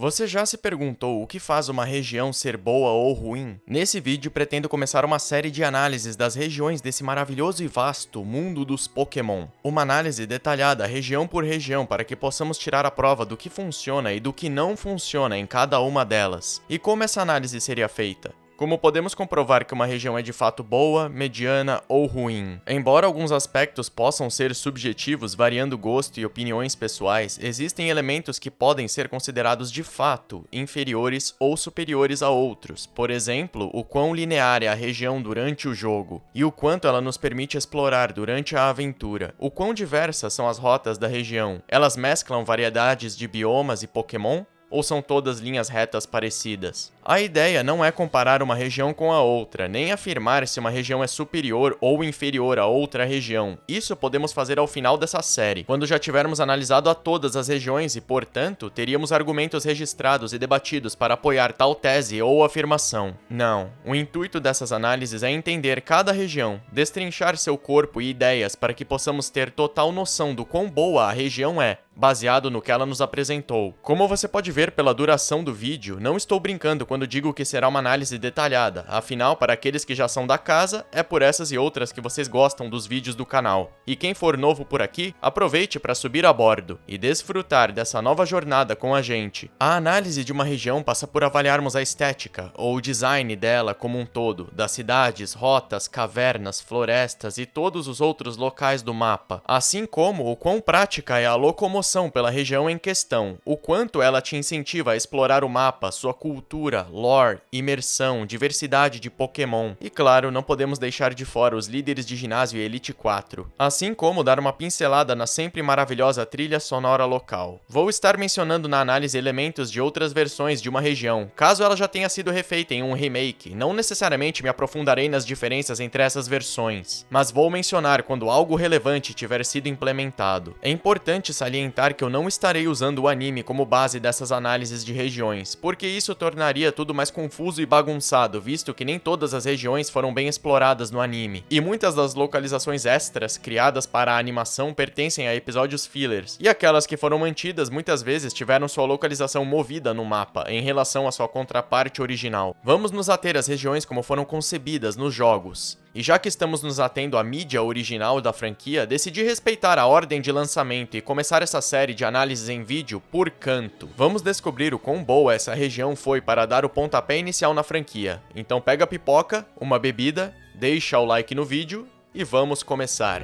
Você já se perguntou o que faz uma região ser boa ou ruim? Nesse vídeo pretendo começar uma série de análises das regiões desse maravilhoso e vasto mundo dos Pokémon. Uma análise detalhada região por região para que possamos tirar a prova do que funciona e do que não funciona em cada uma delas. E como essa análise seria feita? Como podemos comprovar que uma região é de fato boa, mediana ou ruim? Embora alguns aspectos possam ser subjetivos, variando gosto e opiniões pessoais, existem elementos que podem ser considerados de fato inferiores ou superiores a outros. Por exemplo, o quão linear é a região durante o jogo, e o quanto ela nos permite explorar durante a aventura. O quão diversas são as rotas da região. Elas mesclam variedades de biomas e Pokémon? Ou são todas linhas retas parecidas? A ideia não é comparar uma região com a outra, nem afirmar se uma região é superior ou inferior a outra região. Isso podemos fazer ao final dessa série, quando já tivermos analisado a todas as regiões e, portanto, teríamos argumentos registrados e debatidos para apoiar tal tese ou afirmação. Não. O intuito dessas análises é entender cada região, destrinchar seu corpo e ideias para que possamos ter total noção do quão boa a região é, baseado no que ela nos apresentou. Como você pode ver pela duração do vídeo, não estou brincando quando digo que será uma análise detalhada, afinal, para aqueles que já são da casa, é por essas e outras que vocês gostam dos vídeos do canal. E quem for novo por aqui, aproveite para subir a bordo e desfrutar dessa nova jornada com a gente. A análise de uma região passa por avaliarmos a estética, ou o design dela como um todo, das cidades, rotas, cavernas, florestas e todos os outros locais do mapa, assim como o quão prática é a locomoção pela região em questão, o quanto ela te incentiva a explorar o mapa, sua cultura, lore, imersão, diversidade de Pokémon. E claro, não podemos deixar de fora os líderes de ginásio e Elite 4, assim como dar uma pincelada na sempre maravilhosa trilha sonora local. Vou estar mencionando na análise elementos de outras versões de uma região, caso ela já tenha sido refeita em um remake. Não necessariamente me aprofundarei nas diferenças entre essas versões, mas vou mencionar quando algo relevante tiver sido implementado. É importante salientar que eu não estarei usando o anime como base dessas análises de regiões, porque isso tornaria tudo mais confuso e bagunçado, visto que nem todas as regiões foram bem exploradas no anime, e muitas das localizações extras criadas para a animação pertencem a episódios fillers, e aquelas que foram mantidas muitas vezes tiveram sua localização movida no mapa em relação à sua contraparte original. Vamos nos ater às regiões como foram concebidas nos jogos. E já que estamos nos atendo à mídia original da franquia, decidi respeitar a ordem de lançamento e começar essa série de análises em vídeo por Kanto. Vamos descobrir o quão boa essa região foi para dar o pontapé inicial na franquia. Então pega a pipoca, uma bebida, deixa o like no vídeo e vamos começar.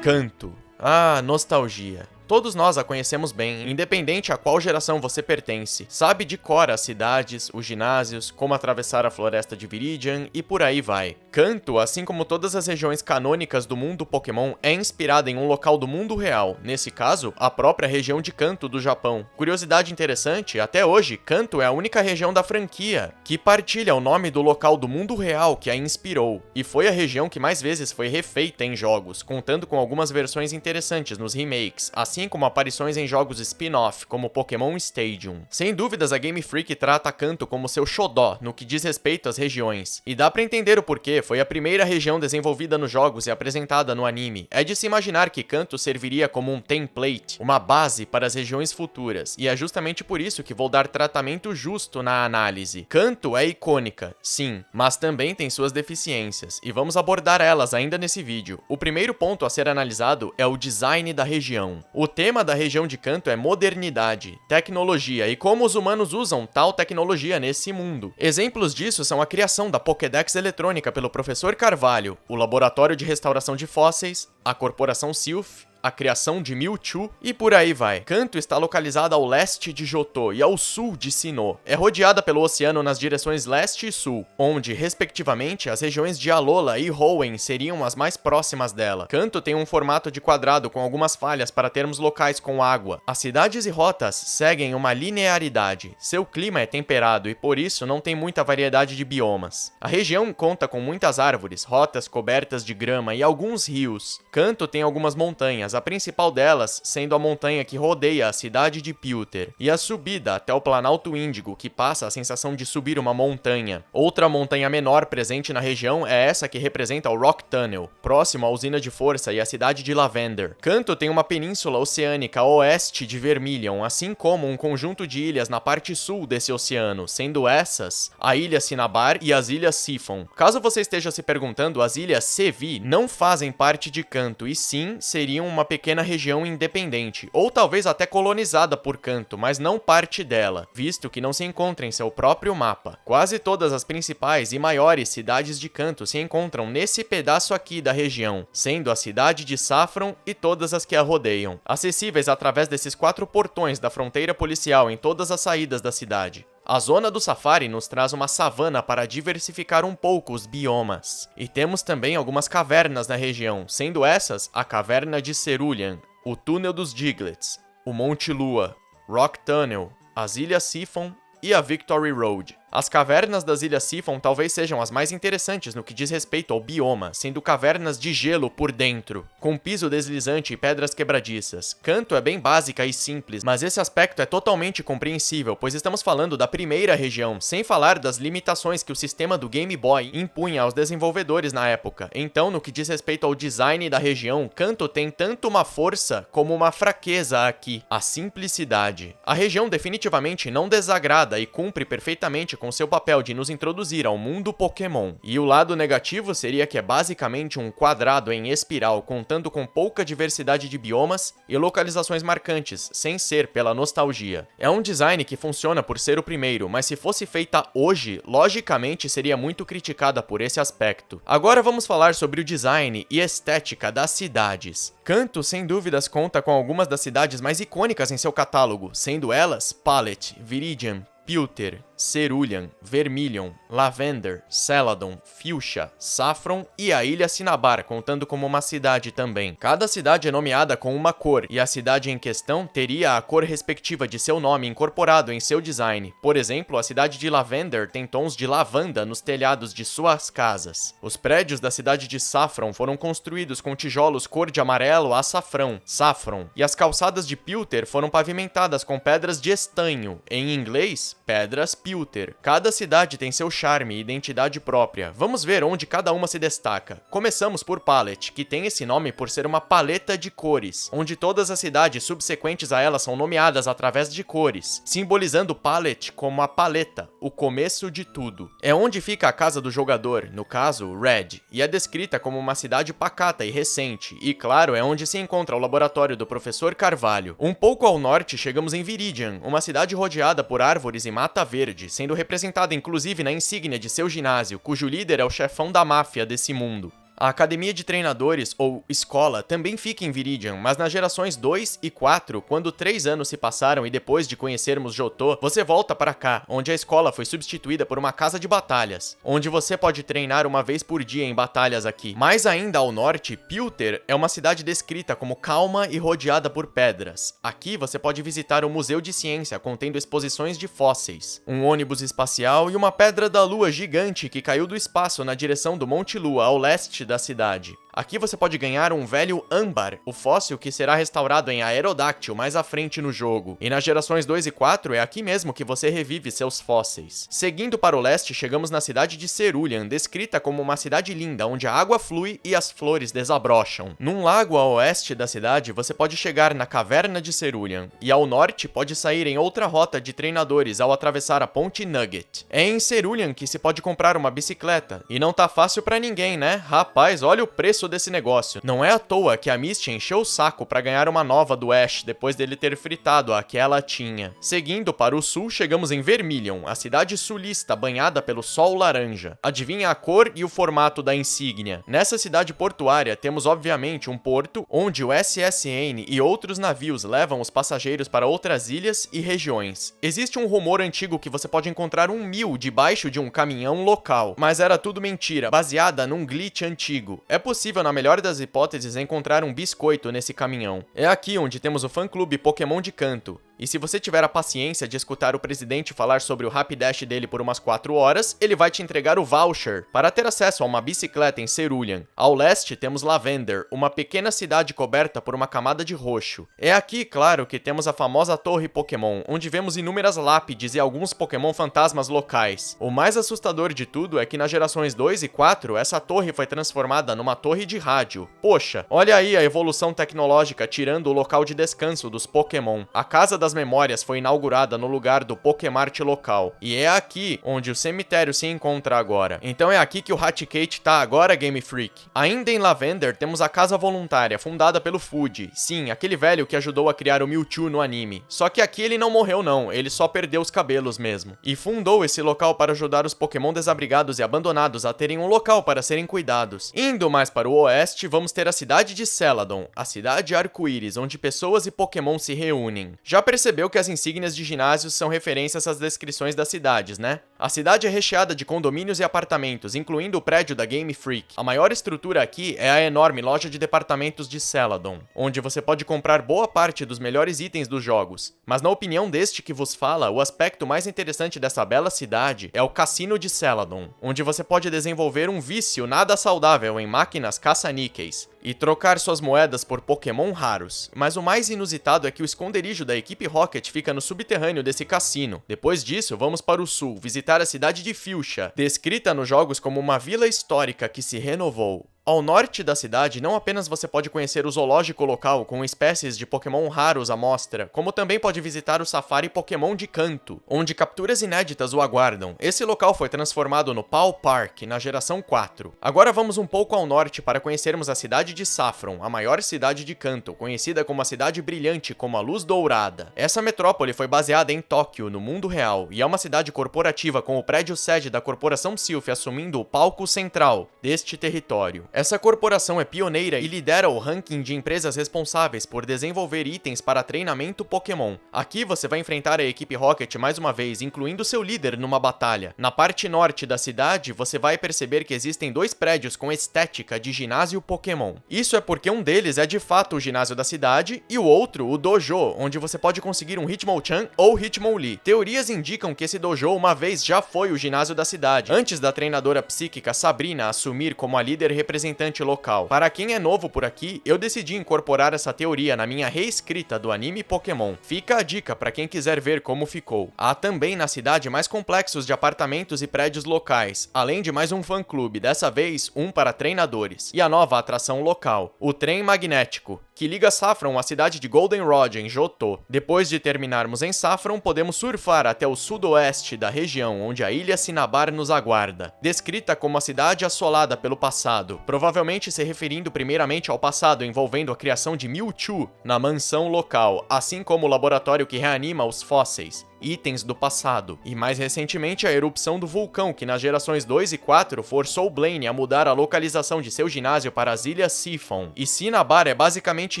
Kanto. Ah, nostalgia. Todos nós a conhecemos bem, independente a qual geração você pertence. Sabe de cor as cidades, os ginásios, como atravessar a floresta de Viridian e por aí vai. Kanto, assim como todas as regiões canônicas do mundo Pokémon, é inspirada em um local do mundo real, nesse caso, a própria região de Kanto do Japão. Curiosidade interessante, até hoje, Kanto é a única região da franquia que partilha o nome do local do mundo real que a inspirou, e foi a região que mais vezes foi refeita em jogos, contando com algumas versões interessantes nos remakes, assim como aparições em jogos spin-off, como Pokémon Stadium. Sem dúvidas, a Game Freak trata Kanto como seu xodó no que diz respeito às regiões, e dá pra entender o porquê, foi a primeira região desenvolvida nos jogos e apresentada no anime. É de se imaginar que Kanto serviria como um template, uma base para as regiões futuras, e é justamente por isso que vou dar tratamento justo na análise. Kanto é icônica, sim, mas também tem suas deficiências, e vamos abordar elas ainda nesse vídeo. O primeiro ponto a ser analisado é o design da região. O tema da região de Kanto é modernidade, tecnologia e como os humanos usam tal tecnologia nesse mundo. Exemplos disso são a criação da Pokédex eletrônica pelo Professor Carvalho, o Laboratório de Restauração de Fósseis, a Corporação Silph, a criação de Mewtwo e por aí vai. Kanto está localizada ao leste de Johto e ao sul de Sinnoh. É rodeada pelo oceano nas direções leste e sul, onde, respectivamente, as regiões de Alola e Hoenn seriam as mais próximas dela. Kanto tem um formato de quadrado com algumas falhas para termos locais com água. As cidades e rotas seguem uma linearidade. Seu clima é temperado e, por isso, não tem muita variedade de biomas. A região conta com muitas árvores, rotas cobertas de grama e alguns rios. Kanto tem algumas montanhas, a principal delas sendo a montanha que rodeia a cidade de Pewter, e a subida até o Planalto Índigo, que passa a sensação de subir uma montanha. Outra montanha menor presente na região é essa que representa o Rock Tunnel, próximo à usina de força e à cidade de Lavender. Kanto tem uma península oceânica a oeste de Vermilion, assim como um conjunto de ilhas na parte sul desse oceano, sendo essas a Ilha Cinnabar e as Ilhas Siphon. Caso você esteja se perguntando, as Ilhas Sevi não fazem parte de Kanto, e sim seriam uma pequena região independente, ou talvez até colonizada por Kanto, mas não parte dela, visto que não se encontra em seu próprio mapa. Quase todas as principais e maiores cidades de Kanto se encontram nesse pedaço aqui da região, sendo a cidade de Saffron e todas as que a rodeiam, acessíveis através desses 4 portões da fronteira policial em todas as saídas da cidade. A zona do safari nos traz uma savana para diversificar um pouco os biomas. E temos também algumas cavernas na região, sendo essas a Caverna de Cerulean, o Túnel dos Diglets, o Monte Lua, Rock Tunnel, as Ilhas Siphon e a Victory Road. As cavernas das Ilhas Siphon talvez sejam as mais interessantes no que diz respeito ao bioma, sendo cavernas de gelo por dentro, com piso deslizante e pedras quebradiças. Kanto é bem básica e simples, mas esse aspecto é totalmente compreensível, pois estamos falando da primeira região, sem falar das limitações que o sistema do Game Boy impunha aos desenvolvedores na época. Então, no que diz respeito ao design da região, Kanto tem tanto uma força como uma fraqueza aqui, a simplicidade. A região definitivamente não desagrada e cumpre perfeitamente com seu papel de nos introduzir ao mundo Pokémon. E o lado negativo seria que é basicamente um quadrado em espiral, contando com pouca diversidade de biomas e localizações marcantes, sem ser pela nostalgia. É um design que funciona por ser o primeiro, mas se fosse feita hoje, logicamente seria muito criticada por esse aspecto. Agora vamos falar sobre o design e estética das cidades. Kanto, sem dúvidas, conta com algumas das cidades mais icônicas em seu catálogo, sendo elas Pallet, Viridian, Pewter, Cerulean, Vermilion, Lavender, Celadon, Fuchsia, Saffron e a Ilha Cinnabar, contando como uma cidade também. Cada cidade é nomeada com uma cor, e a cidade em questão teria a cor respectiva de seu nome incorporado em seu design. Por exemplo, a cidade de Lavender tem tons de lavanda nos telhados de suas casas. Os prédios da cidade de Saffron foram construídos com tijolos cor de amarelo açafrão, saffron, e as calçadas de Pewter foram pavimentadas com pedras de estanho, em inglês, pedras Pewter. Cada cidade tem seu charme e identidade própria. Vamos ver onde cada uma se destaca. Começamos por Pallet, que tem esse nome por ser uma paleta de cores, onde todas as cidades subsequentes a ela são nomeadas através de cores, simbolizando Pallet como a paleta, o começo de tudo. É onde fica a casa do jogador, no caso, Red, e é descrita como uma cidade pacata e recente, e claro, é onde se encontra o laboratório do Professor Carvalho. Um pouco ao norte, chegamos em Viridian, uma cidade rodeada por árvores e mata verde, sendo representada inclusive na insígnia de seu ginásio, cujo líder é o chefão da máfia desse mundo. A academia de treinadores, ou escola, também fica em Viridian, mas nas gerações 2 e 4, quando 3 anos se passaram e depois de conhecermos Johto, você volta para cá, onde a escola foi substituída por uma casa de batalhas, onde você pode treinar uma vez por dia em batalhas aqui. Mais ainda ao norte, Pewter é uma cidade descrita como calma e rodeada por pedras. Aqui você pode visitar o Museu de Ciência, contendo exposições de fósseis, um ônibus espacial e uma pedra da lua gigante que caiu do espaço na direção do Monte Lua, ao leste da cidade. Aqui você pode ganhar um velho âmbar, o fóssil que será restaurado em Aerodactyl mais à frente no jogo. E nas gerações 2 e 4 é aqui mesmo que você revive seus fósseis. Seguindo para o leste, chegamos na cidade de Cerulean, descrita como uma cidade linda, onde a água flui e as flores desabrocham. Num lago a oeste da cidade, você pode chegar na Caverna de Cerulean, e ao norte pode sair em outra rota de treinadores ao atravessar a Ponte Nugget. É em Cerulean que se pode comprar uma bicicleta, e não tá fácil pra ninguém, né? Rapaz, olha o preço desse negócio. Não é à toa que a Misty encheu o saco pra ganhar uma nova do Ash depois dele ter fritado a que ela tinha. Seguindo para o sul, chegamos em Vermilion, a cidade sulista banhada pelo sol laranja. Adivinha a cor e o formato da insígnia? Nessa cidade portuária temos obviamente um porto onde o SSN e outros navios levam os passageiros para outras ilhas e regiões. Existe um rumor antigo que você pode encontrar um Mew debaixo de um caminhão local, mas era tudo mentira, baseada num glitch antigo. É possível, na melhor das hipóteses, encontrar um biscoito nesse caminhão. É aqui onde temos o fã-clube Pokémon de Kanto. E se você tiver a paciência de escutar o presidente falar sobre o Rapidash dele por umas 4 horas, ele vai te entregar o voucher para ter acesso a uma bicicleta em Cerulean. Ao leste temos Lavender, uma pequena cidade coberta por uma camada de roxo. É aqui, claro, que temos a famosa Torre Pokémon, onde vemos inúmeras lápides e alguns Pokémon fantasmas locais. O mais assustador de tudo é que nas gerações 2 e 4, essa torre foi transformada numa torre de rádio. Poxa, olha aí a evolução tecnológica tirando o local de descanso dos Pokémon. A Casa das Memórias foi inaugurada no lugar do Pokémart local. E é aqui onde o cemitério se encontra agora. Então é aqui que o Hatchikate tá agora, Game Freak. Ainda em Lavender, temos a Casa Voluntária, fundada pelo Fuji. Sim, aquele velho que ajudou a criar o Mewtwo no anime. Só que aqui ele não morreu não, ele só perdeu os cabelos mesmo. E fundou esse local para ajudar os Pokémon desabrigados e abandonados a terem um local para serem cuidados. Indo mais para o oeste, vamos ter a cidade de Celadon, a cidade arco-íris, onde pessoas e Pokémon se reúnem. Já percebeu que as insígnias de ginásios são referências às descrições das cidades, né? A cidade é recheada de condomínios e apartamentos, incluindo o prédio da Game Freak. A maior estrutura aqui é a enorme loja de departamentos de Celadon, onde você pode comprar boa parte dos melhores itens dos jogos. Mas na opinião deste que vos fala, o aspecto mais interessante dessa bela cidade é o Cassino de Celadon, onde você pode desenvolver um vício nada saudável em máquinas caça-níqueis e trocar suas moedas por Pokémon raros. Mas o mais inusitado é que o esconderijo da equipe Rocket fica no subterrâneo desse cassino. Depois disso, vamos para o sul, visitar a cidade de Fuchsia, descrita nos jogos como uma vila histórica que se renovou. Ao norte da cidade, não apenas você pode conhecer o zoológico local com espécies de Pokémon raros à mostra, como também pode visitar o Safari Pokémon de Kanto, onde capturas inéditas o aguardam. Esse local foi transformado no Pal Park, na geração 4. Agora vamos um pouco ao norte para conhecermos a cidade de Saffron, a maior cidade de Kanto, conhecida como a cidade brilhante como a luz dourada. Essa metrópole foi baseada em Tóquio, no mundo real, e é uma cidade corporativa com o prédio sede da corporação Silph assumindo o palco central deste território. Essa corporação é pioneira e lidera o ranking de empresas responsáveis por desenvolver itens para treinamento Pokémon. Aqui você vai enfrentar a equipe Rocket mais uma vez, incluindo seu líder numa batalha. Na parte norte da cidade, você vai perceber que existem 2 prédios com estética de ginásio Pokémon. Isso é porque um deles é de fato o ginásio da cidade e o outro o dojo, onde você pode conseguir um Hitmonchan ou Hitmonlee. Teorias indicam que esse dojo uma vez já foi o ginásio da cidade, antes da treinadora psíquica Sabrina assumir como a líder representante local. Para quem é novo por aqui, eu decidi incorporar essa teoria na minha reescrita do anime Pokémon. Fica a dica para quem quiser ver como ficou. Há também na cidade mais complexos de apartamentos e prédios locais, além de mais um fã-clube, dessa vez um para treinadores. E a nova atração local, o Trem Magnético, que liga Saffron à cidade de Goldenrod, em Johto. Depois de terminarmos em Saffron, podemos surfar até o sudoeste da região, onde a Ilha Cinnabar nos aguarda. Descrita como a cidade assolada pelo passado, provavelmente se referindo primeiramente ao passado envolvendo a criação de Mewtwo na mansão local, assim como o laboratório que reanima os fósseis, itens do passado, e mais recentemente a erupção do vulcão que nas gerações 2 e 4 forçou Blaine a mudar a localização de seu ginásio para as Ilhas Siphon. E Cinnabar é basicamente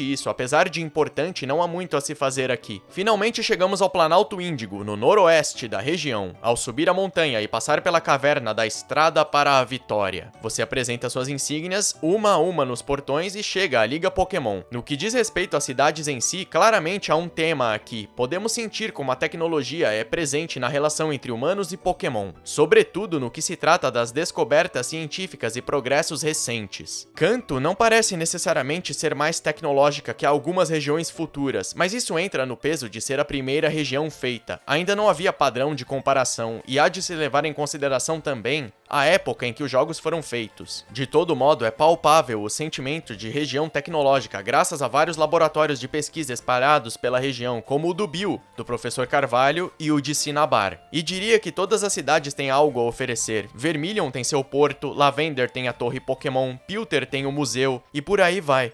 isso, apesar de importante, não há muito a se fazer aqui. Finalmente chegamos ao Planalto Índigo, no noroeste da região. Ao subir a montanha e passar pela caverna da Estrada para a Vitória, você apresenta suas insígnias uma a uma nos portões e chega à Liga Pokémon. No que diz respeito às cidades em si, claramente há um tema aqui. Podemos sentir como a tecnologia é presente na relação entre humanos e Pokémon, sobretudo no que se trata das descobertas científicas e progressos recentes. Kanto não parece necessariamente ser mais tecnológica que algumas regiões futuras, mas isso entra no peso de ser a primeira região feita. Ainda não havia padrão de comparação e há de se levar em consideração também a época em que os jogos foram feitos. De todo modo, é palpável o sentimento de região tecnológica graças a vários laboratórios de pesquisa espalhados pela região, como o do Bill, do Professor Carvalho, e o de Cinnabar. E diria que todas as cidades têm algo a oferecer. Vermilion tem seu porto, Lavender tem a Torre Pokémon, Pilter tem o museu, e por aí vai.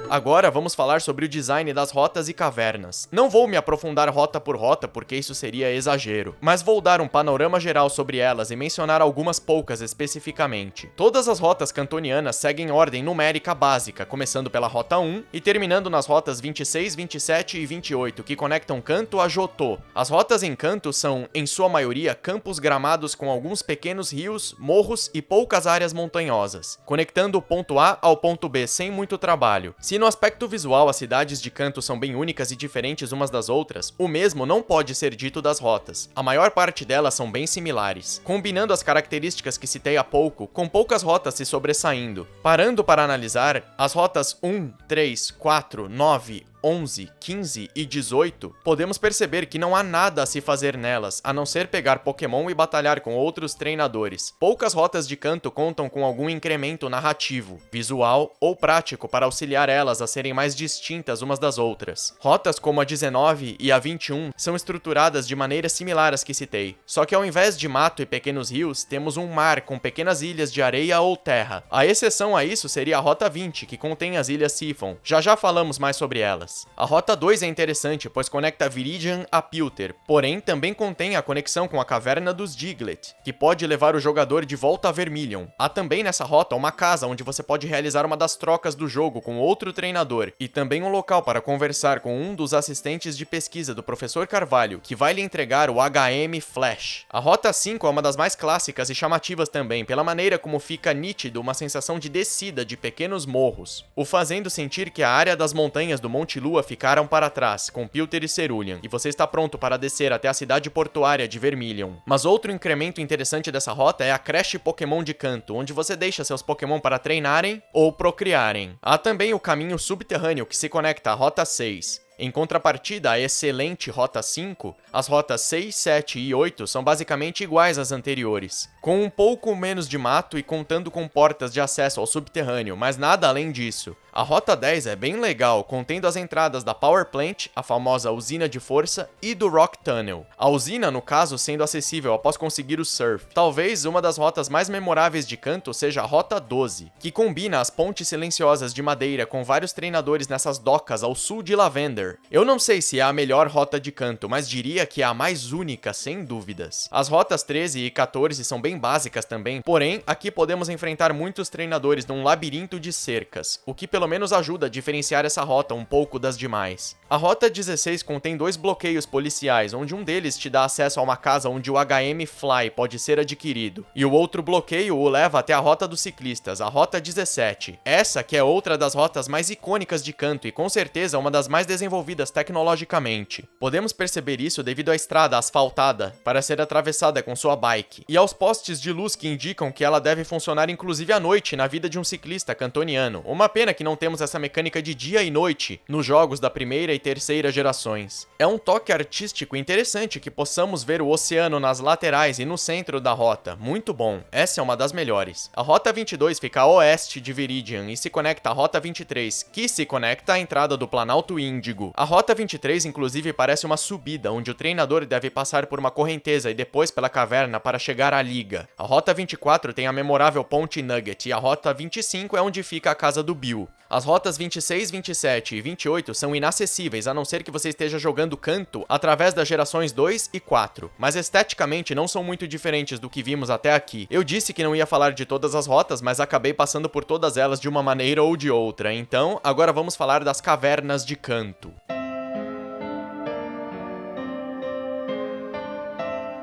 Agora vamos falar sobre o design das rotas e cavernas. Não vou me aprofundar rota por rota porque isso seria exagero, mas vou dar um panorama geral sobre elas e mencionar algumas poucas especificamente. Todas as rotas cantonianas seguem ordem numérica básica, começando pela rota 1 e terminando nas rotas 26, 27 e 28, que conectam Kanto a Johto. As rotas em Kanto são, em sua maioria, campos gramados com alguns pequenos rios, morros e poucas áreas montanhosas, conectando o ponto A ao ponto B sem muito trabalho. Se Se no aspecto visual as cidades de Kanto são bem únicas e diferentes umas das outras, o mesmo não pode ser dito das rotas. A maior parte delas são bem similares, combinando as características que citei há pouco, com poucas rotas se sobressaindo. Parando para analisar, as rotas 1, 3, 4, 9, 11, 15 e 18, podemos perceber que não há nada a se fazer nelas, a não ser pegar Pokémon e batalhar com outros treinadores. Poucas rotas de Kanto contam com algum incremento narrativo, visual ou prático para auxiliar elas a serem mais distintas umas das outras. Rotas como a 19 e a 21 são estruturadas de maneira similar às que citei, só que ao invés de mato e pequenos rios, temos um mar com pequenas ilhas de areia ou terra. A exceção a isso seria a Rota 20, que contém as ilhas Siphon. Já falamos mais sobre elas. A Rota 2 é interessante, pois conecta Viridian a Pilter, porém também contém a conexão com a Caverna dos Diglett, que pode levar o jogador de volta a Vermilion. Há também nessa rota uma casa onde você pode realizar uma das trocas do jogo com outro treinador, e também um local para conversar com um dos assistentes de pesquisa do Professor Carvalho, que vai lhe entregar o HM Flash. A Rota 5 é uma das mais clássicas e chamativas também, pela maneira como fica nítido uma sensação de descida de pequenos morros, o fazendo sentir que a área das montanhas do Monte Lua ficaram para trás, com Pilter e Cerulean, e você está pronto para descer até a cidade portuária de Vermilion. Mas outro incremento interessante dessa rota é a creche Pokémon de Kanto, onde você deixa seus Pokémon para treinarem ou procriarem. Há também o caminho subterrâneo que se conecta à Rota 6. Em contrapartida à excelente Rota 5, as rotas 6, 7 e 8 são basicamente iguais às anteriores, com um pouco menos de mato e contando com portas de acesso ao subterrâneo, mas nada além disso. A Rota 10 é bem legal, contendo as entradas da Power Plant, a famosa usina de força, e do Rock Tunnel. A usina, no caso, sendo acessível após conseguir o Surf. Talvez uma das rotas mais memoráveis de Kanto seja a Rota 12, que combina as pontes silenciosas de madeira com vários treinadores nessas docas ao sul de Lavender. Eu não sei se é a melhor rota de Kanto, mas diria que é a mais única, sem dúvidas. As rotas 13 e 14 são bem básicas também, porém, aqui podemos enfrentar muitos treinadores num labirinto de cercas, o que pelo menos ajuda a diferenciar essa rota um pouco das demais. A Rota 16 contém 2 bloqueios policiais, onde um deles te dá acesso a uma casa onde o HM Fly pode ser adquirido, e o outro bloqueio o leva até a Rota dos Ciclistas, a Rota 17. Essa que é outra das rotas mais icônicas de Kanto e com certeza uma das mais desenvolvidas tecnologicamente. Podemos perceber isso devido à estrada asfaltada para ser atravessada com sua bike, e aos postes de luz que indicam que ela deve funcionar inclusive à noite na vida de um ciclista cantoniano. Uma pena que não temos essa mecânica de dia e noite nos jogos da primeira e terceira gerações. É um toque artístico interessante que possamos ver o oceano nas laterais e no centro da rota. Muito bom, essa é uma das melhores. A Rota 22 fica a oeste de Viridian e se conecta à Rota 23, que se conecta à entrada do Planalto Índigo. A Rota 23 inclusive parece uma subida, onde o treinador deve passar por uma correnteza e depois pela caverna para chegar à liga. A Rota 24 tem a memorável Ponte Nugget e a Rota 25 é onde fica a casa do Bill. As rotas 26, 27 e 28 são inacessíveis, a não ser que você esteja jogando Kanto através das gerações 2 e 4, mas esteticamente não são muito diferentes do que vimos até aqui. Eu disse que não ia falar de todas as rotas, mas acabei passando por todas elas de uma maneira ou de outra, então agora vamos falar das cavernas de Kanto.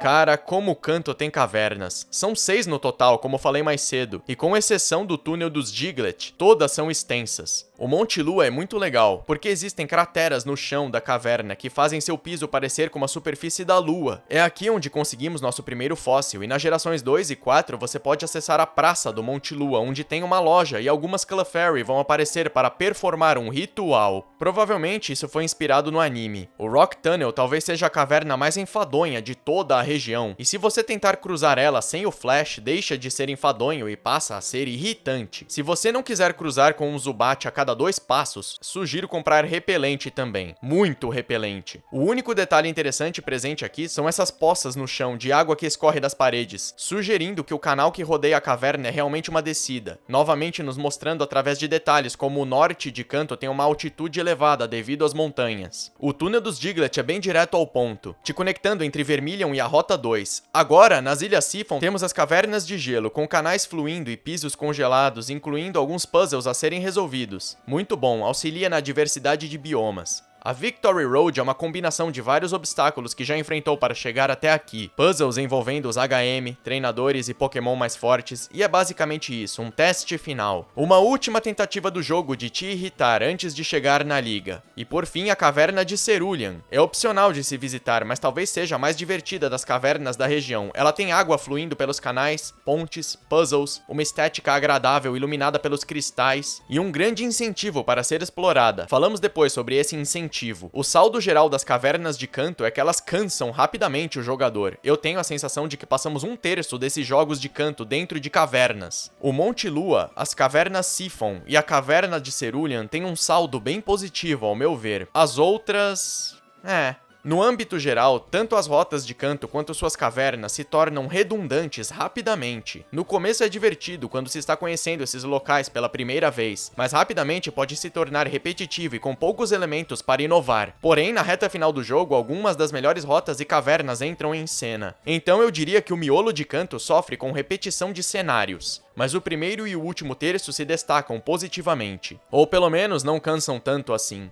Cara, como Kanto tem cavernas. São 6 no total, como falei mais cedo, e com exceção do túnel dos Diglett, todas são extensas. O Monte Lua é muito legal, porque existem crateras no chão da caverna que fazem seu piso parecer como a superfície da Lua. É aqui onde conseguimos nosso primeiro fóssil, e nas gerações 2 e 4 você pode acessar a praça do Monte Lua, onde tem uma loja e algumas Clefairy vão aparecer para performar um ritual. Provavelmente isso foi inspirado no anime. O Rock Tunnel talvez seja a caverna mais enfadonha de toda a região, e se você tentar cruzar ela sem o Flash, deixa de ser enfadonho e passa a ser irritante. Se você não quiser cruzar com um Zubat a cada 2 passos, sugiro comprar repelente também. Muito repelente. O único detalhe interessante presente aqui são essas poças no chão de água que escorre das paredes, sugerindo que o canal que rodeia a caverna é realmente uma descida, novamente nos mostrando através de detalhes como o norte de Kanto tem uma altitude elevada devido às montanhas. O túnel dos Diglett é bem direto ao ponto, te conectando entre Vermilion e a Rota 2. Agora, nas Ilhas Siphon, temos as cavernas de gelo, com canais fluindo e pisos congelados, incluindo alguns puzzles a serem resolvidos. Muito bom, auxilia na diversidade de biomas. A Victory Road é uma combinação de vários obstáculos que já enfrentou para chegar até aqui, puzzles envolvendo os HM, treinadores e Pokémon mais fortes, e é basicamente isso, um teste final. Uma última tentativa do jogo de te irritar antes de chegar na liga. E por fim, a caverna de Cerulean. É opcional de se visitar, mas talvez seja a mais divertida das cavernas da região. Ela tem água fluindo pelos canais, pontes, puzzles, uma estética agradável iluminada pelos cristais e um grande incentivo para ser explorada. Falamos depois sobre esse incentivo. O saldo geral das cavernas de Kanto é que elas cansam rapidamente o jogador. Eu tenho a sensação de que passamos 1/3 desses jogos de Kanto dentro de cavernas. O Monte Lua, as cavernas Siphon e a caverna de Cerulean têm um saldo bem positivo, ao meu ver. As outras... No âmbito geral, tanto as rotas de Kanto quanto suas cavernas se tornam redundantes rapidamente. No começo é divertido quando se está conhecendo esses locais pela primeira vez, mas rapidamente pode se tornar repetitivo e com poucos elementos para inovar. Porém, na reta final do jogo, algumas das melhores rotas e cavernas entram em cena. Então eu diria que o miolo de Kanto sofre com repetição de cenários, mas o primeiro e o último terço se destacam positivamente. Ou pelo menos não cansam tanto assim.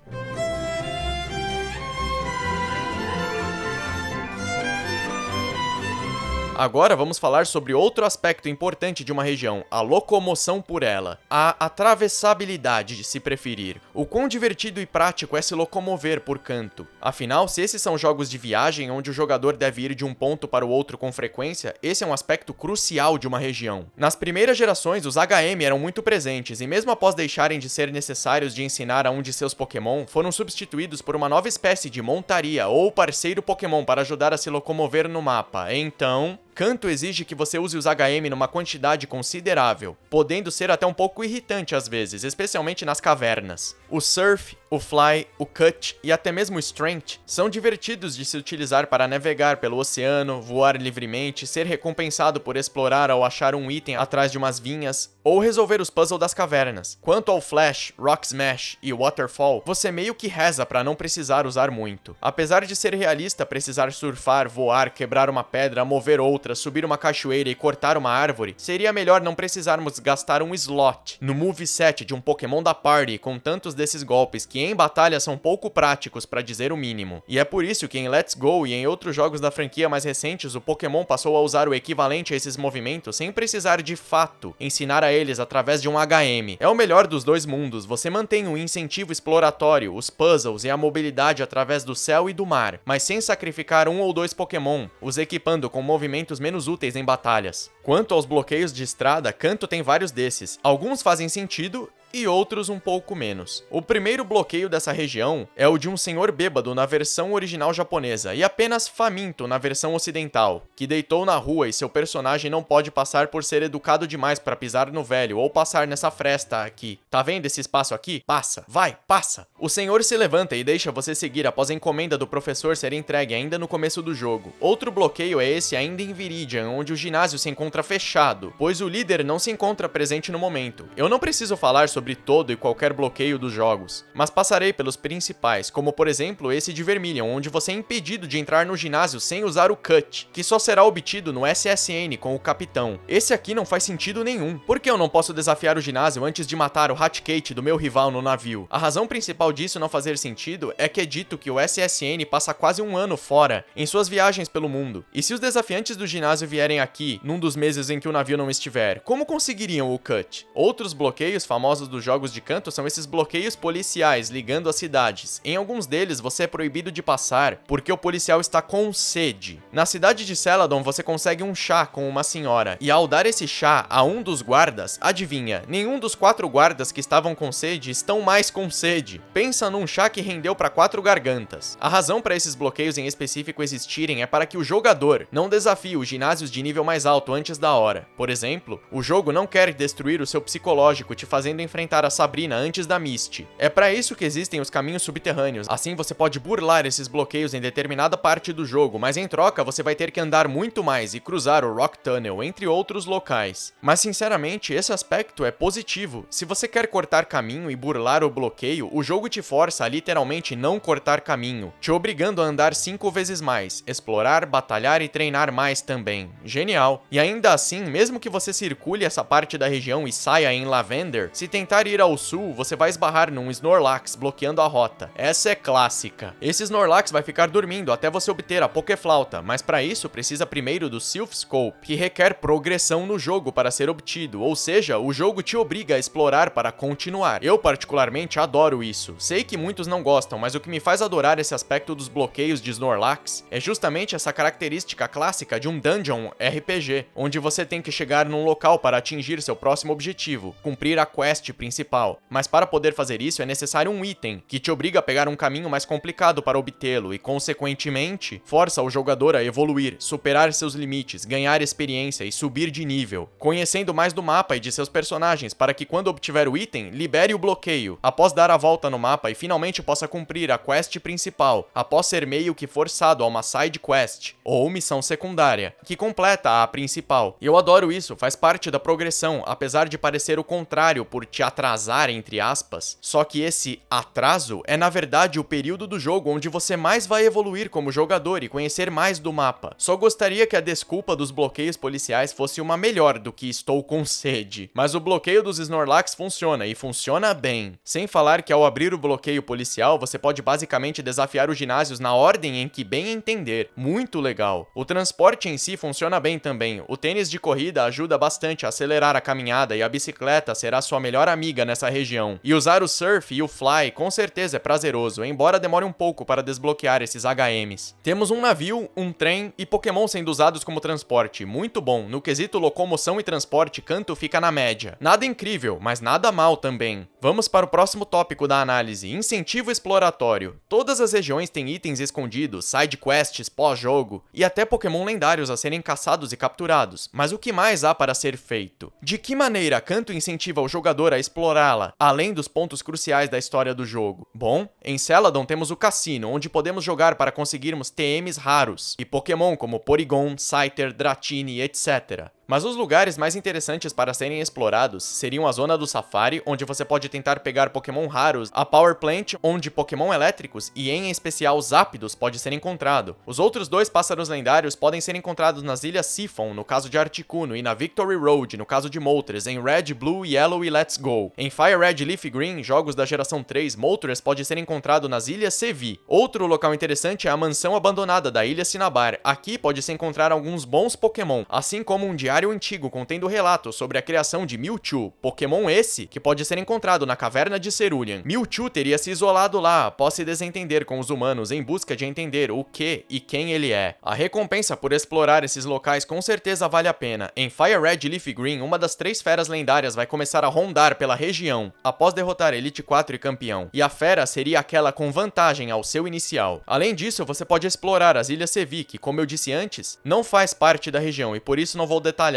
Agora vamos falar sobre outro aspecto importante de uma região, a locomoção por ela. A atravessabilidade, se preferir. O quão divertido e prático é se locomover por Kanto. Afinal, se esses são jogos de viagem onde o jogador deve ir de um ponto para o outro com frequência, esse é um aspecto crucial de uma região. Nas primeiras gerações, os HM eram muito presentes e mesmo após deixarem de ser necessários de ensinar a um de seus Pokémon, foram substituídos por uma nova espécie de montaria ou parceiro Pokémon para ajudar a se locomover no mapa. Então... Kanto exige que você use os HM numa quantidade considerável, podendo ser até um pouco irritante às vezes, especialmente nas cavernas. O Surf, o Fly, o Cut e até mesmo o Strength são divertidos de se utilizar para navegar pelo oceano, voar livremente, ser recompensado por explorar ou achar um item atrás de umas vinhas, ou resolver os puzzles das cavernas. Quanto ao Flash, Rock Smash e Waterfall, você meio que reza para não precisar usar muito. Apesar de ser realista precisar surfar, voar, quebrar uma pedra, mover outra, subir uma cachoeira e cortar uma árvore, seria melhor não precisarmos gastar um slot no moveset de um Pokémon da Party com tantos desses golpes que em batalha são pouco práticos para dizer o mínimo. E é por isso que em Let's Go e em outros jogos da franquia mais recentes o Pokémon passou a usar o equivalente a esses movimentos sem precisar de fato ensinar a eles através de um HM. É o melhor dos dois mundos, você mantém o incentivo exploratório, os puzzles e a mobilidade através do céu e do mar, mas sem sacrificar um ou dois Pokémon, os equipando com movimentos menos úteis em batalhas. Quanto aos bloqueios de estrada, Kanto tem vários desses. Alguns fazem sentido e outros um pouco menos. O primeiro bloqueio dessa região é o de um senhor bêbado na versão original japonesa e apenas faminto na versão ocidental, que deitou na rua e seu personagem não pode passar por ser educado demais para pisar no velho ou passar nessa fresta aqui. Tá vendo esse espaço aqui? Passa, vai, passa! O senhor se levanta e deixa você seguir após a encomenda do professor ser entregue ainda no começo do jogo. Outro bloqueio é esse ainda em Viridian, onde o ginásio se encontra fechado, pois o líder não se encontra presente no momento. Eu não preciso falar sobre todo e qualquer bloqueio dos jogos, mas passarei pelos principais, como por exemplo esse de Vermilion, onde você é impedido de entrar no ginásio sem usar o Cut, que só será obtido no SSN com o capitão. Esse aqui não faz sentido nenhum. Por que eu não posso desafiar o ginásio antes de matar o Hatcate do meu rival no navio? A razão principal disso não fazer sentido é que é dito que o SSN passa quase um ano fora, em suas viagens pelo mundo. E se os desafiantes do ginásio vierem aqui, num dos meses em que o navio não estiver, como conseguiriam o Cut? Outros bloqueios famosos dos jogos de Kanto são esses bloqueios policiais ligando as cidades. Em alguns deles você é proibido de passar porque o policial está com sede. Na cidade de Celadon você consegue um chá com uma senhora e ao dar esse chá a um dos guardas, adivinha, nenhum dos 4 guardas que estavam com sede estão mais com sede. Pensa num chá que rendeu para 4 gargantas. A razão para esses bloqueios em específico existirem é para que o jogador não desafie os ginásios de nível mais alto antes da hora. Por exemplo, o jogo não quer destruir o seu psicológico te fazendo enfrentar a Sabrina antes da Misty. É para isso que existem os caminhos subterrâneos, assim você pode burlar esses bloqueios em determinada parte do jogo, mas em troca você vai ter que andar muito mais e cruzar o Rock Tunnel, entre outros locais. Mas sinceramente, esse aspecto é positivo. Se você quer cortar caminho e burlar o bloqueio, o jogo te força a literalmente não cortar caminho, te obrigando a andar 5 vezes mais, explorar, batalhar e treinar mais também. Genial! E ainda assim, mesmo que você circule essa parte da região e saia em Lavender, se tentar tentar ir ao sul, você vai esbarrar num Snorlax bloqueando a rota. Essa é clássica. Esse Snorlax vai ficar dormindo até você obter a Pokéflauta, mas para isso precisa primeiro do Silph Scope, que requer progressão no jogo para ser obtido, ou seja, o jogo te obriga a explorar para continuar. Eu particularmente adoro isso. Sei que muitos não gostam, mas o que me faz adorar esse aspecto dos bloqueios de Snorlax é justamente essa característica clássica de um dungeon RPG, onde você tem que chegar num local para atingir seu próximo objetivo, cumprir a quest principal. Mas para poder fazer isso é necessário um item, que te obriga a pegar um caminho mais complicado para obtê-lo e, consequentemente, força o jogador a evoluir, superar seus limites, ganhar experiência e subir de nível, conhecendo mais do mapa e de seus personagens para que quando obtiver o item, libere o bloqueio, após dar a volta no mapa e finalmente possa cumprir a quest principal, após ser meio que forçado a uma side quest, ou missão secundária, que completa a principal. Eu adoro isso, faz parte da progressão, apesar de parecer o contrário por te atrasar, entre aspas, só que esse atraso é na verdade o período do jogo onde você mais vai evoluir como jogador e conhecer mais do mapa. Só gostaria que a desculpa dos bloqueios policiais fosse uma melhor do que estou com sede, mas o bloqueio dos Snorlax funciona e funciona bem. Sem falar que ao abrir o bloqueio policial, você pode basicamente desafiar os ginásios na ordem em que bem entender. Muito legal. O transporte em si funciona bem também. O tênis de corrida ajuda bastante a acelerar a caminhada e a bicicleta será sua melhor amiga nessa região. E usar o surf e o fly com certeza é prazeroso, embora demore um pouco para desbloquear esses HMs. Temos um navio, um trem e Pokémon sendo usados como transporte. Muito bom. No quesito locomoção e transporte, Kanto fica na média. Nada incrível, mas nada mal também. Vamos para o próximo tópico da análise, incentivo exploratório. Todas as regiões têm itens escondidos, side quests pós-jogo e até Pokémon lendários a serem caçados e capturados. Mas o que mais há para ser feito? De que maneira Kanto incentiva o jogador a explorá-la, além dos pontos cruciais da história do jogo? Bom, em Celadon temos o cassino, onde podemos jogar para conseguirmos TMs raros, e Pokémon como Porygon, Scyther, Dratini, etc. Mas os lugares mais interessantes para serem explorados seriam a zona do Safari, onde você pode tentar pegar Pokémon raros, a Power Plant, onde Pokémon elétricos e em especial Zapdos pode ser encontrado. Os outros dois pássaros lendários podem ser encontrados nas Ilhas Siphon, no caso de Articuno, e na Victory Road, no caso de Moltres, em Red, Blue, Yellow e Let's Go. Em Fire Red, Leaf Green, jogos da geração 3, Moltres pode ser encontrado nas Ilhas Sevi. Outro local interessante é a mansão abandonada da Ilha Cinnabar. Aqui pode-se encontrar alguns bons Pokémon, assim como um diário antigo contendo relatos sobre a criação de Mewtwo, Pokémon esse que pode ser encontrado na caverna de Cerulean. Mewtwo teria se isolado lá após se desentender com os humanos em busca de entender o que e quem ele é. A recompensa por explorar esses locais com certeza vale a pena. Em Fire Red e Leaf Green, uma das 3 feras lendárias vai começar a rondar pela região após derrotar Elite 4 e campeão, e a fera seria aquela com vantagem ao seu inicial. Além disso, você pode explorar as Ilhas Sevi, que, como eu disse antes, não faz parte da região e por isso não vou detalhá-las.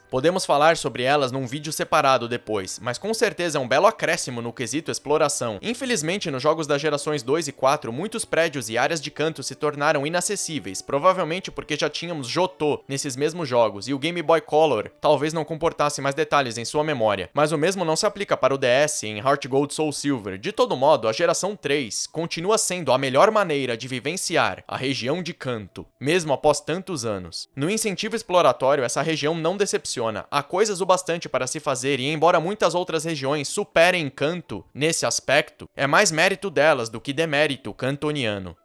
Podemos falar sobre elas num vídeo separado depois, mas com certeza é um belo acréscimo no quesito exploração. Infelizmente, nos jogos das gerações 2 e 4, muitos prédios e áreas de canto se tornaram inacessíveis, provavelmente porque já tínhamos Johto nesses mesmos jogos, e o Game Boy Color talvez não comportasse mais detalhes em sua memória. Mas o mesmo não se aplica para o DS em Heart Gold Soul Silver. De todo modo, a geração 3 continua sendo a melhor maneira de vivenciar a região de Kanto, mesmo após tantos anos. No incentivo exploratório, essa região não decepciona. Há coisas o bastante para se fazer e, embora muitas outras regiões superem Kanto nesse aspecto, é mais mérito delas do que demérito cantoniano.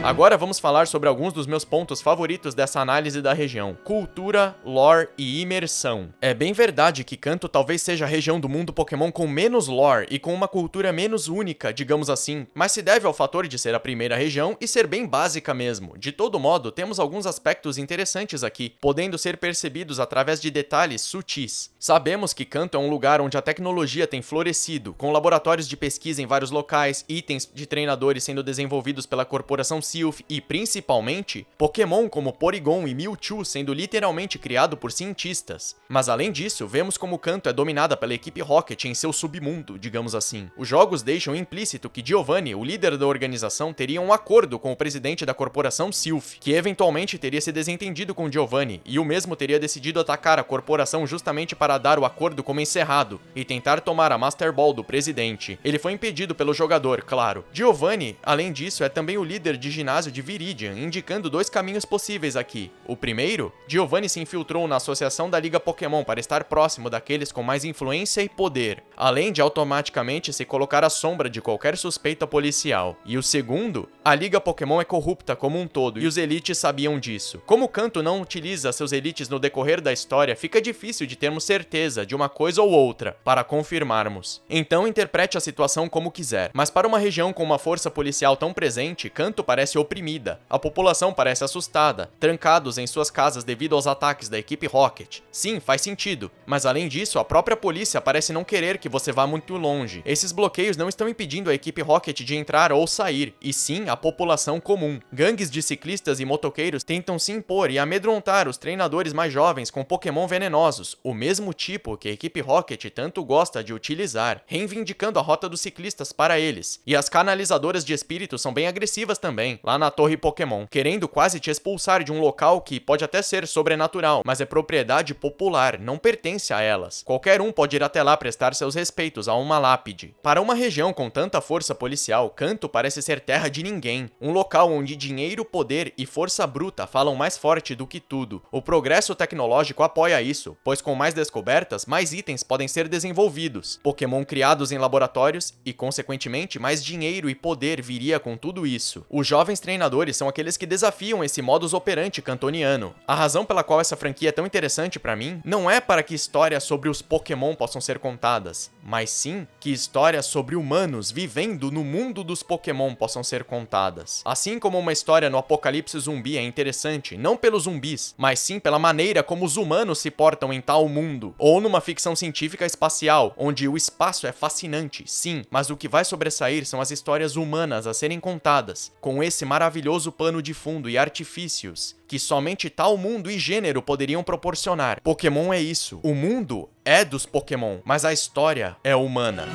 Agora vamos falar sobre alguns dos meus pontos favoritos dessa análise da região: cultura, lore e imersão. É bem verdade que Kanto talvez seja a região do mundo Pokémon com menos lore e com uma cultura menos única, digamos assim, mas se deve ao fator de ser a primeira região e ser bem básica mesmo. De todo modo, temos alguns aspectos interessantes aqui, podendo ser percebidos através de detalhes sutis. Sabemos que Kanto é um lugar onde a tecnologia tem florescido, com laboratórios de pesquisa em vários locais, itens de treinadores sendo desenvolvidos pela corporação Silph e, principalmente, Pokémon como Porygon e Mewtwo sendo literalmente criado por cientistas. Mas além disso, vemos como Kanto é dominada pela equipe Rocket em seu submundo, digamos assim. Os jogos deixam implícito que Giovanni, o líder da organização, teria um acordo com o presidente da corporação Silph, que eventualmente teria se desentendido com Giovanni, e o mesmo teria decidido atacar a corporação justamente para dar o acordo como encerrado e tentar tomar a Master Ball do presidente. Ele foi impedido pelo jogador, claro. Giovanni, além disso, é também o líder de ginásio de Viridian, indicando 2 caminhos possíveis aqui. O primeiro, Giovanni se infiltrou na associação da Liga Pokémon para estar próximo daqueles com mais influência e poder, além de automaticamente se colocar à sombra de qualquer suspeita policial. E o segundo, a Liga Pokémon é corrupta como um todo, e os elites sabiam disso. Como Kanto não utiliza seus elites no decorrer da história, fica difícil de termos certeza de uma coisa ou outra, para confirmarmos. Então interprete a situação como quiser, mas para uma região com uma força policial tão presente, Kanto parece oprimida, a população parece assustada, trancados em suas casas devido aos ataques da equipe Rocket. Sim, faz sentido, mas além disso, a própria polícia parece não querer que você vá muito longe. Esses bloqueios não estão impedindo a equipe Rocket de entrar ou sair, e sim a população comum. Gangues de ciclistas e motoqueiros tentam se impor e amedrontar os treinadores mais jovens com Pokémon venenosos, o mesmo tipo que a equipe Rocket tanto gosta de utilizar, reivindicando a rota dos ciclistas para eles. E as canalizadoras de espíritos são bem agressivas também, lá na Torre Pokémon, querendo quase te expulsar de um local que pode até ser sobrenatural, mas é propriedade popular, não pertence a elas. Qualquer um pode ir até lá prestar seus respeitos a uma lápide. Para uma região com tanta força policial, Kanto parece ser terra de ninguém, um local onde dinheiro, poder e força bruta falam mais forte do que tudo. O progresso tecnológico apoia isso, pois com mais descobertas, mais itens podem ser desenvolvidos, Pokémon criados em laboratórios e, consequentemente, mais dinheiro e poder viria com tudo isso. Os jovens treinadores são aqueles que desafiam esse modus operandi cantoniano. A razão pela qual essa franquia é tão interessante pra mim não é para que histórias sobre os Pokémon possam ser contadas, mas sim que histórias sobre humanos vivendo no mundo dos Pokémon possam ser contadas. Assim como uma história no apocalipse zumbi é interessante, não pelos zumbis, mas sim pela maneira como os humanos se portam em tal mundo, ou numa ficção científica espacial, onde o espaço é fascinante, sim, mas o que vai sobressair são as histórias humanas a serem contadas, com esse maravilhoso pano de fundo e artifícios que somente tal mundo e gênero poderiam proporcionar. Pokémon é isso. O mundo é dos Pokémon, mas a história é humana.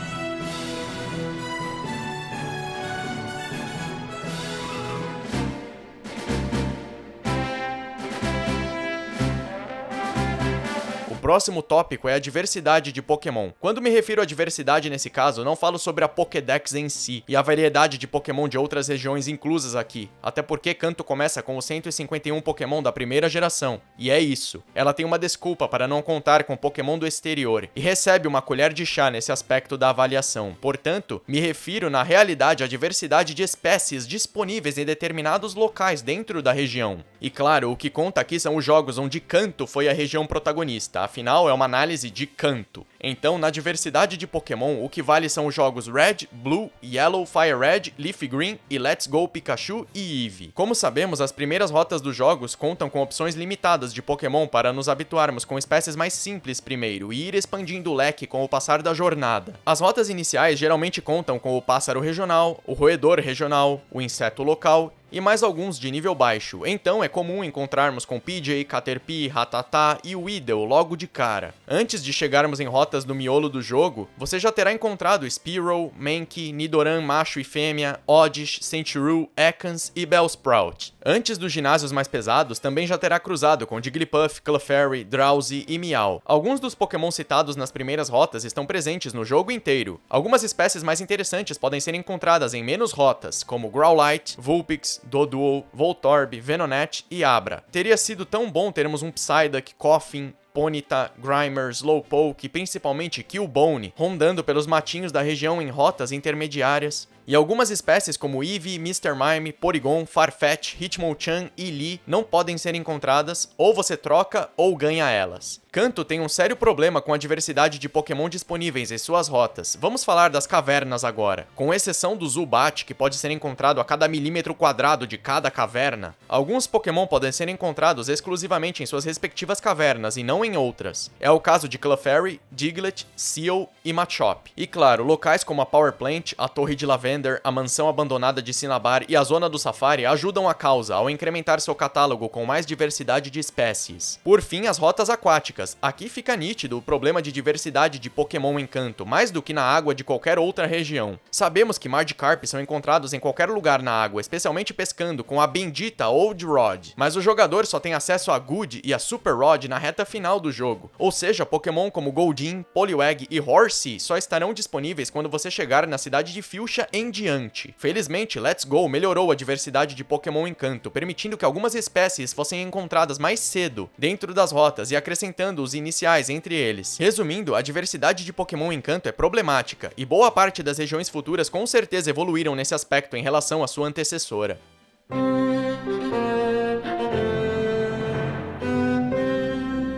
O próximo tópico é a diversidade de Pokémon. Quando me refiro à diversidade nesse caso, não falo sobre a Pokédex em si e a variedade de Pokémon de outras regiões inclusas aqui, até porque Kanto começa com os 151 Pokémon da primeira geração, e é isso. Ela tem uma desculpa para não contar com Pokémon do exterior, e recebe uma colher de chá nesse aspecto da avaliação. Portanto, me refiro na realidade à diversidade de espécies disponíveis em determinados locais dentro da região. E claro, o que conta aqui são os jogos onde Kanto foi a região protagonista, afinal é uma análise de Kanto. Então, na diversidade de Pokémon, o que vale são os jogos Red, Blue, Yellow, Fire Red, Leaf Green e Let's Go Pikachu e Eevee. Como sabemos, as primeiras rotas dos jogos contam com opções limitadas de Pokémon para nos habituarmos com espécies mais simples primeiro e ir expandindo o leque com o passar da jornada. As rotas iniciais geralmente contam com o pássaro regional, o roedor regional, o inseto local e mais alguns de nível baixo, então é comum encontrarmos com PJ, Caterpie, Rattata e Weedle logo de cara. Antes de chegarmos em rotas no miolo do jogo, você já terá encontrado Spearow, Mankey, Nidoran macho e fêmea, Oddish, Sentry, Ekans e Bellsprout. Antes dos ginásios mais pesados, também já terá cruzado com Jigglypuff, Clefairy, Drowzee e Meow. Alguns dos Pokémon citados nas primeiras rotas estão presentes no jogo inteiro. Algumas espécies mais interessantes podem ser encontradas em menos rotas, como Growlithe, Vulpix, Doduo, Voltorb, Venonat e Abra. Teria sido tão bom termos um Psyduck, Koffing, Ponyta, Grimer, Slowpoke e principalmente Killbone rondando pelos matinhos da região em rotas intermediárias. E algumas espécies como Eevee, Mr. Mime, Porygon, Farfetch, Hitmonchan e Lee não podem ser encontradas, ou você troca ou ganha elas. Kanto tem um sério problema com a diversidade de Pokémon disponíveis em suas rotas. Vamos falar das cavernas agora. Com exceção do Zubat, que pode ser encontrado a cada milímetro quadrado de cada caverna, alguns Pokémon podem ser encontrados exclusivamente em suas respectivas cavernas e não em outras. É o caso de Clefairy, Diglett, Seel e Machop. E claro, locais como a Power Plant, a Torre de Lavender, a mansão abandonada de Cinnabar e a zona do Safari ajudam a causa ao incrementar seu catálogo com mais diversidade de espécies. Por fim, as rotas aquáticas. Aqui fica nítido o problema de diversidade de Pokémon em Kanto, mais do que na água de qualquer outra região. Sabemos que Magikarp são encontrados em qualquer lugar na água, especialmente pescando com a bendita Old Rod, mas o jogador só tem acesso a Good e a Super Rod na reta final do jogo, ou seja, Pokémon como Goldeen, Poliwag e Horsea só estarão disponíveis quando você chegar na cidade de Fuchsia em em diante. Felizmente, Let's Go melhorou a diversidade de Pokémon em Kanto, permitindo que algumas espécies fossem encontradas mais cedo dentro das rotas e acrescentando os iniciais entre eles. Resumindo, a diversidade de Pokémon em Kanto é problemática, e boa parte das regiões futuras com certeza evoluíram nesse aspecto em relação à sua antecessora.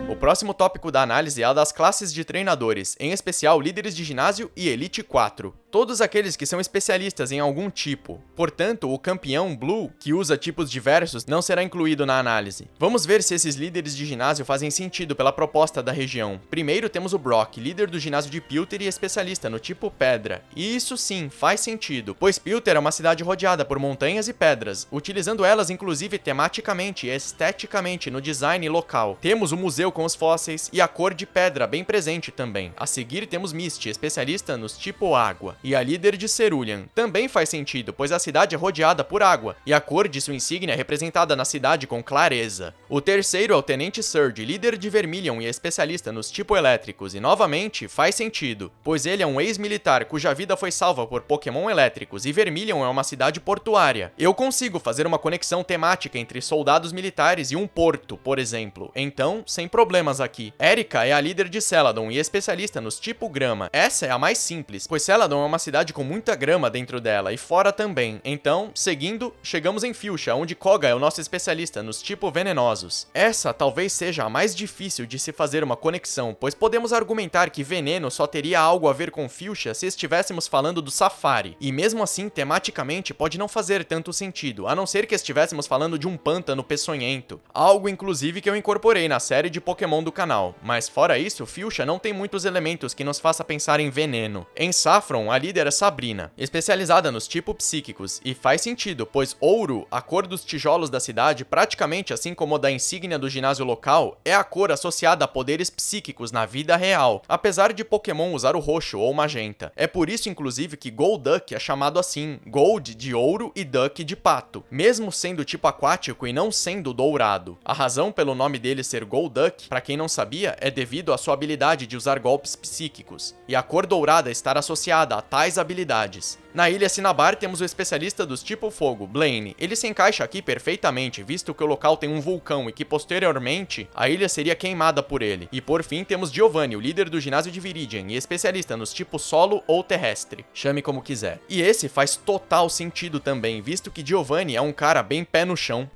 O próximo tópico da análise é a das classes de treinadores, em especial líderes de ginásio e Elite 4. Todos aqueles que são especialistas em algum tipo. Portanto, o campeão Blue, que usa tipos diversos, não será incluído na análise. Vamos ver se esses líderes de ginásio fazem sentido pela proposta da região. Primeiro temos o Brock, líder do ginásio de Pilter e especialista no tipo Pedra. E isso sim, faz sentido, pois Pilter é uma cidade rodeada por montanhas e pedras, utilizando elas inclusive tematicamente e esteticamente no design local. Temos o museu com os fósseis e a cor de pedra bem presente também. A seguir temos Misty, especialista nos tipo água. E a líder de Cerulean. Também faz sentido, pois a cidade é rodeada por água, e a cor de sua insígnia é representada na cidade com clareza. O terceiro é o Tenente Surge, líder de Vermilion e especialista nos tipo elétricos, e novamente faz sentido, pois ele é um ex-militar cuja vida foi salva por Pokémon elétricos, e Vermilion é uma cidade portuária. Eu consigo fazer uma conexão temática entre soldados militares e um porto, por exemplo, então, sem problemas aqui. Erika é a líder de Celadon e especialista nos tipo grama. Essa é a mais simples, pois Celadon é uma cidade com muita grama dentro dela e fora também. Então, seguindo, chegamos em Fuchsia, onde Koga é o nosso especialista nos tipo venenosos. Essa talvez seja a mais difícil de se fazer uma conexão, pois podemos argumentar que veneno só teria algo a ver com Fuchsia se estivéssemos falando do Safari, e mesmo assim, tematicamente, pode não fazer tanto sentido, a não ser que estivéssemos falando de um pântano peçonhento, algo inclusive que eu incorporei na série de Pokémon do canal, mas fora isso, Fuchsia não tem muitos elementos que nos faça pensar em veneno. Em Saffron, a líder é Sabrina, especializada nos tipos psíquicos, e faz sentido, pois ouro, a cor dos tijolos da cidade, praticamente assim como a da insígnia do ginásio local, é a cor associada a poderes psíquicos na vida real, apesar de Pokémon usar o roxo ou magenta. É por isso, inclusive, que Golduck é chamado assim, Gold de ouro e Duck de pato, mesmo sendo tipo aquático e não sendo dourado. A razão pelo nome dele ser Golduck, para quem não sabia, é devido à sua habilidade de usar golpes psíquicos, e a cor dourada estar associada a tais habilidades. Na ilha Cinnabar temos o especialista dos tipo fogo, Blaine. Ele se encaixa aqui perfeitamente, visto que o local tem um vulcão e que posteriormente a ilha seria queimada por ele. E por fim temos Giovanni, o líder do ginásio de Viridian e especialista nos tipo solo ou terrestre, chame como quiser. E esse faz total sentido também, visto que Giovanni é um cara bem pé no chão.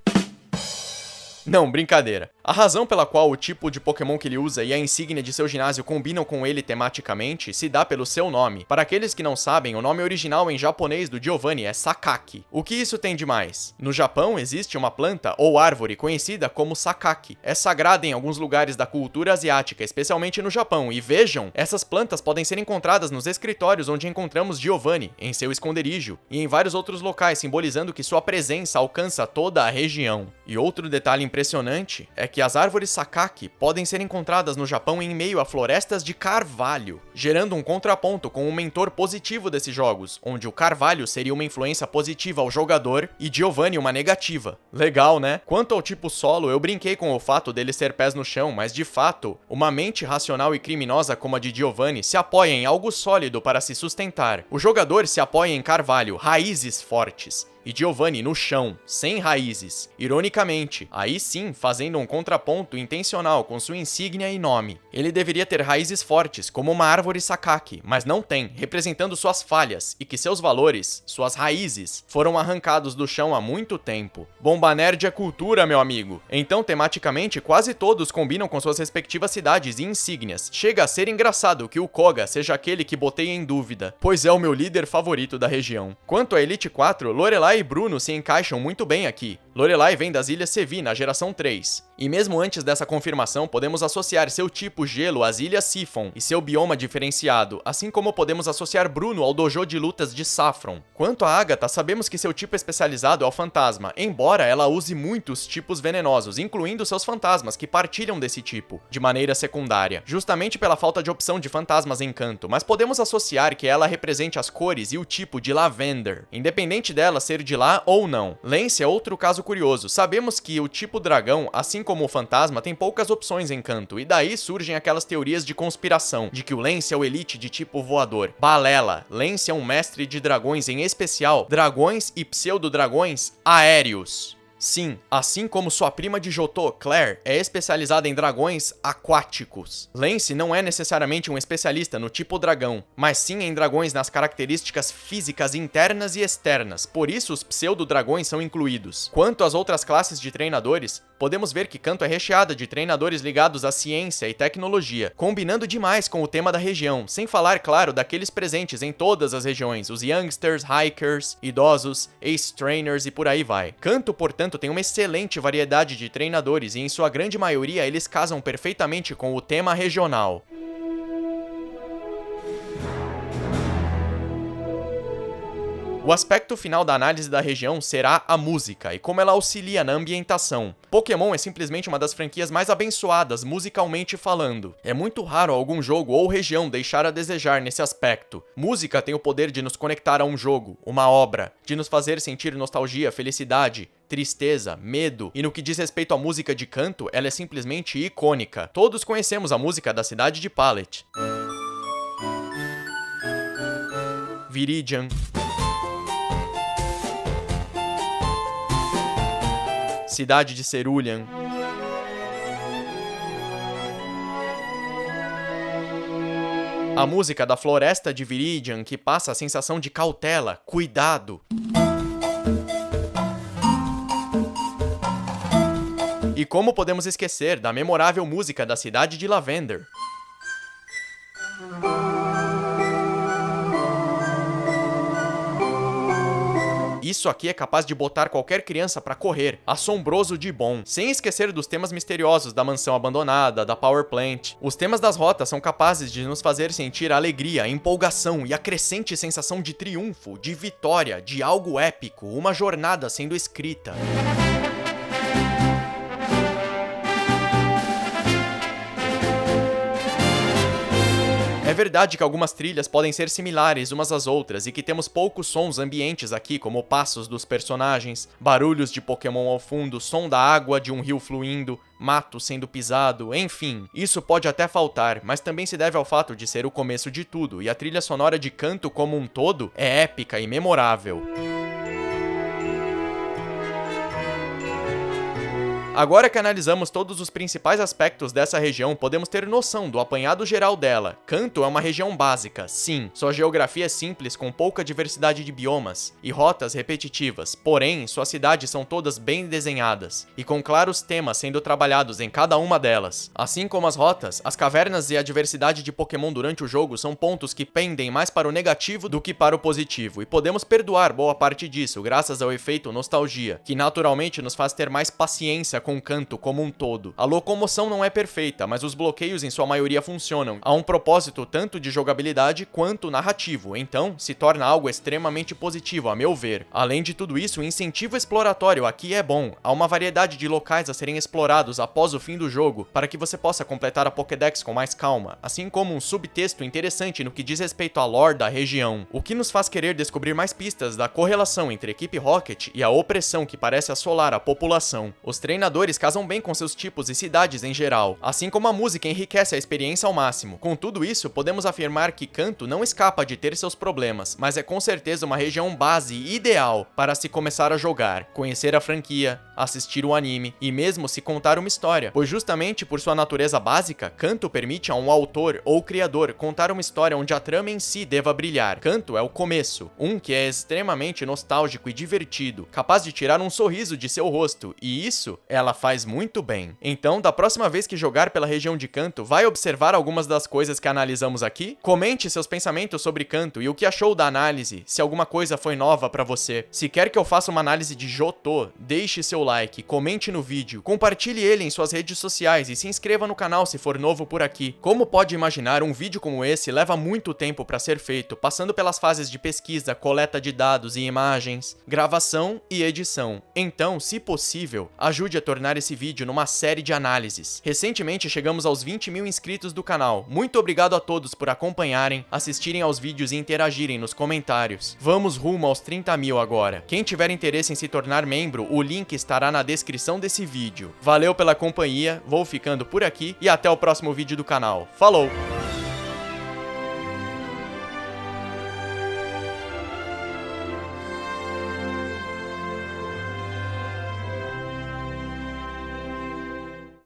Não, brincadeira. A razão pela qual o tipo de Pokémon que ele usa e a insígnia de seu ginásio combinam com ele tematicamente se dá pelo seu nome. Para aqueles que não sabem, o nome original em japonês do Giovanni é Sakaki. O que isso tem de mais? No Japão existe uma planta ou árvore conhecida como Sakaki. É sagrada em alguns lugares da cultura asiática, especialmente no Japão, e vejam, essas plantas podem ser encontradas nos escritórios onde encontramos Giovanni, em seu esconderijo, e em vários outros locais, simbolizando que sua presença alcança toda a região. E outro detalhe impressionante é que as árvores Sakaki podem ser encontradas no Japão em meio a florestas de carvalho, gerando um contraponto com o mentor positivo desses jogos, onde o carvalho seria uma influência positiva ao jogador e Giovanni uma negativa. Legal, né? Quanto ao tipo solo, eu brinquei com o fato dele ser pés no chão, mas de fato, uma mente racional e criminosa como a de Giovanni se apoia em algo sólido para se sustentar. O jogador se apoia em carvalho, raízes fortes, e Giovanni no chão, sem raízes. Ironicamente, aí sim fazendo um contraponto intencional com sua insígnia e nome. Ele deveria ter raízes fortes, como uma árvore Sakaki, mas não tem, representando suas falhas, e que seus valores, suas raízes, foram arrancados do chão há muito tempo. Bomba Nerd é cultura, meu amigo. Então, tematicamente, quase todos combinam com suas respectivas cidades e insígnias. Chega a ser engraçado que o Koga seja aquele que botei em dúvida, pois é o meu líder favorito da região. Quanto à Elite 4, Lorelai e Bruno se encaixam muito bem aqui. Lorelai vem das Ilhas Sevi, na geração 3. E mesmo antes dessa confirmação, podemos associar seu tipo gelo às Ilhas Sifon e seu bioma diferenciado, assim como podemos associar Bruno ao dojo de lutas de Saffron. Quanto a Agatha, sabemos que seu tipo especializado é o fantasma, embora ela use muitos tipos venenosos, incluindo seus fantasmas que partilham desse tipo, de maneira secundária, justamente pela falta de opção de fantasmas em Kanto, mas podemos associar que ela represente as cores e o tipo de Lavender. Independente dela ser vir de lá ou não. Lance é outro caso curioso. Sabemos que o tipo dragão, assim como o fantasma, tem poucas opções em Kanto, e daí surgem aquelas teorias de conspiração, de que o Lance é o elite de tipo voador. Balela, Lance é um mestre de dragões, em especial dragões e pseudo-dragões aéreos. Sim, assim como sua prima de Jotô, Claire, é especializada em dragões aquáticos. Lance não é necessariamente um especialista no tipo dragão, mas sim em dragões nas características físicas internas e externas, por isso os pseudo-dragões são incluídos. Quanto às outras classes de treinadores, podemos ver que Kanto é recheada de treinadores ligados à ciência e tecnologia, combinando demais com o tema da região, sem falar, claro, daqueles presentes em todas as regiões, os youngsters, hikers, idosos, ace trainers e por aí vai. Kanto, portanto, tem uma excelente variedade de treinadores e em sua grande maioria eles casam perfeitamente com o tema regional. O aspecto final da análise da região será a música e como ela auxilia na ambientação. Pokémon é simplesmente uma das franquias mais abençoadas musicalmente falando. É muito raro algum jogo ou região deixar a desejar nesse aspecto. Música tem o poder de nos conectar a um jogo, uma obra, de nos fazer sentir nostalgia, felicidade, tristeza, medo, e no que diz respeito à música de Kanto, ela é simplesmente icônica. Todos conhecemos a música da cidade de Pallet. Viridian. Cidade de Cerulean. A música da Floresta de Viridian, que passa a sensação de cautela, cuidado. E como podemos esquecer da memorável música da Cidade de Lavender? Isso aqui é capaz de botar qualquer criança pra correr, assombroso de bom. Sem esquecer dos temas misteriosos da mansão abandonada, da Power Plant. Os temas das rotas são capazes de nos fazer sentir alegria, empolgação e a crescente sensação de triunfo, de vitória, de algo épico, uma jornada sendo escrita. É verdade que algumas trilhas podem ser similares umas às outras e que temos poucos sons ambientes aqui, como passos dos personagens, barulhos de Pokémon ao fundo, som da água de um rio fluindo, mato sendo pisado, enfim. Isso pode até faltar, mas também se deve ao fato de ser o começo de tudo, e a trilha sonora de Kanto como um todo é épica e memorável. Agora que analisamos todos os principais aspectos dessa região, podemos ter noção do apanhado geral dela. Kanto é uma região básica, sim. Sua geografia é simples, com pouca diversidade de biomas e rotas repetitivas, porém, suas cidades são todas bem desenhadas e com claros temas sendo trabalhados em cada uma delas. Assim como as rotas, as cavernas e a diversidade de Pokémon durante o jogo são pontos que pendem mais para o negativo do que para o positivo, e podemos perdoar boa parte disso graças ao efeito nostalgia, que naturalmente nos faz ter mais paciência com Kanto como um todo. A locomoção não é perfeita, mas os bloqueios em sua maioria funcionam. Há um propósito tanto de jogabilidade quanto narrativo, então se torna algo extremamente positivo, a meu ver. Além de tudo isso, o incentivo exploratório aqui é bom. Há uma variedade de locais a serem explorados após o fim do jogo, para que você possa completar a Pokédex com mais calma, assim como um subtexto interessante no que diz respeito à lore da região, o que nos faz querer descobrir mais pistas da correlação entre a equipe Rocket e a opressão que parece assolar a população. Os treinadores casam bem com seus tipos e cidades em geral, assim como a música enriquece a experiência ao máximo. Com tudo isso, podemos afirmar que Kanto não escapa de ter seus problemas, mas é com certeza uma região base ideal para se começar a jogar, conhecer a franquia, assistir o anime e mesmo se contar uma história, pois justamente por sua natureza básica, Kanto permite a um autor ou criador contar uma história onde a trama em si deva brilhar. Kanto é o começo, que é extremamente nostálgico e divertido, capaz de tirar um sorriso de seu rosto, e isso ela faz muito bem. Então, da próxima vez que jogar pela região de Kanto, vai observar algumas das coisas que analisamos aqui? Comente seus pensamentos sobre Kanto e o que achou da análise, se alguma coisa foi nova pra você. Se quer que eu faça uma análise de Jotô, deixe seu like, comente no vídeo, compartilhe ele em suas redes sociais e se inscreva no canal se for novo por aqui. Como pode imaginar, um vídeo como esse leva muito tempo pra ser feito, passando pelas fases de pesquisa, coleta de dados e imagens, gravação e edição. Então, se possível, ajude a tornar esse vídeo numa série de análises. Recentemente chegamos aos 20 mil inscritos do canal. Muito obrigado a todos por acompanharem, assistirem aos vídeos e interagirem nos comentários. Vamos rumo aos 30 mil agora. Quem tiver interesse em se tornar membro, o link estará na descrição desse vídeo. Valeu pela companhia, vou ficando por aqui e até o próximo vídeo do canal. Falou!